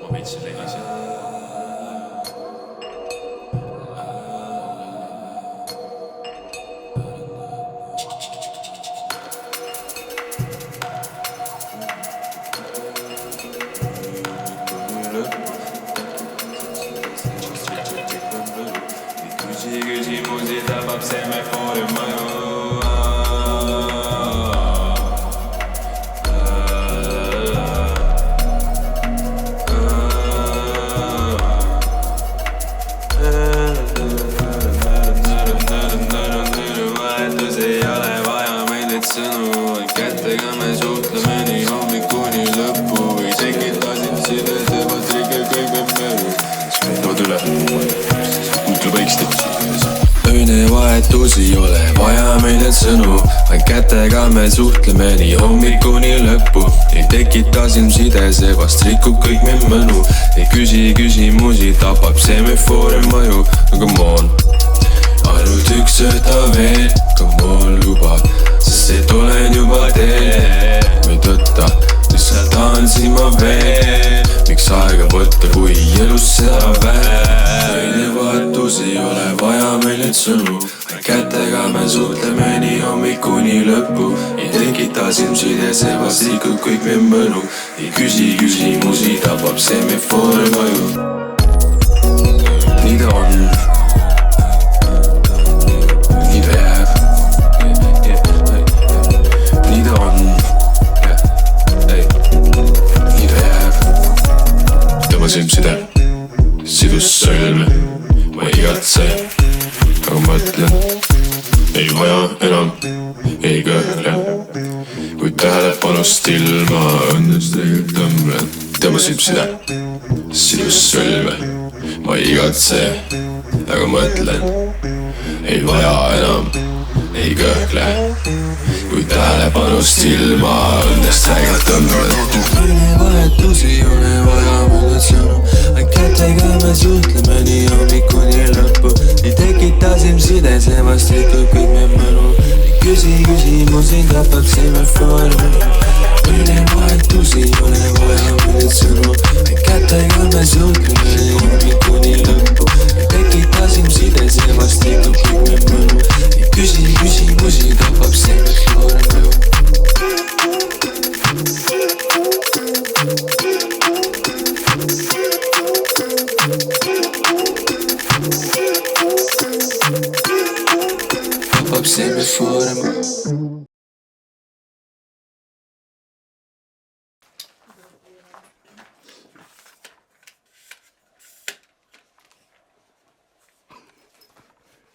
ma veits legisin. Küsimusi tabab semafoori mõju. Vahetus ei ole vaja meil neid sõnu, kätega me suhtleme nii hommikuni lõppu. Ei tekitasin sidet, ebalt rike kõik me möödu. Tood üle, mõtle vaiksti. Öine vahetus ei ole vaja meil neid sõnu, vaid kätega me suhtleme nii hommikuni lõppu. Ei tekita siin side, seepärast rikub kõik me mõnu. Ei küsi küsimusi, tapab semafoori mõju. No come on, ainult üks õhta veel, come on luba, sest see tulen juba tee. Või tõtta, lihtsalt tahansin ma veel, miks aega võtta, kui elus seda vähe. Öine vahetus ei ole vaja meil neid sõnu, kätega me suhtleme nii hommikuni lõppu. Ei tekita siin side, seepärast rikub kõik me mõnu. Ei küsi küsimusi, tabab semafoori mõju. Nii ta on, nii ta jääb, nii ta on, nii ta jääb. Tõmbasin side, sidus sõlme, ma igatse, aga mõtlen, ei vaja enam, ei kõhkle. Kui tähelepanust ilma õnnest tegelikult tõmblen. Tõmbasin side, sidus sõlme, ma igatse, aga mõtlen, ei vaja enam, ei kõhkle. Kui tähelepanust ilma õnnest tegelikult tõmblen. Öine vahetus ei ole vaja mõned sõnu, kätega me suhtleme nii hommikuni lõppu. Ei tekita siin side, seepärast rikub kõik me mõnu. Ei küsi küsimusi, tapab semafoori mõju. Öine vahetus ei ole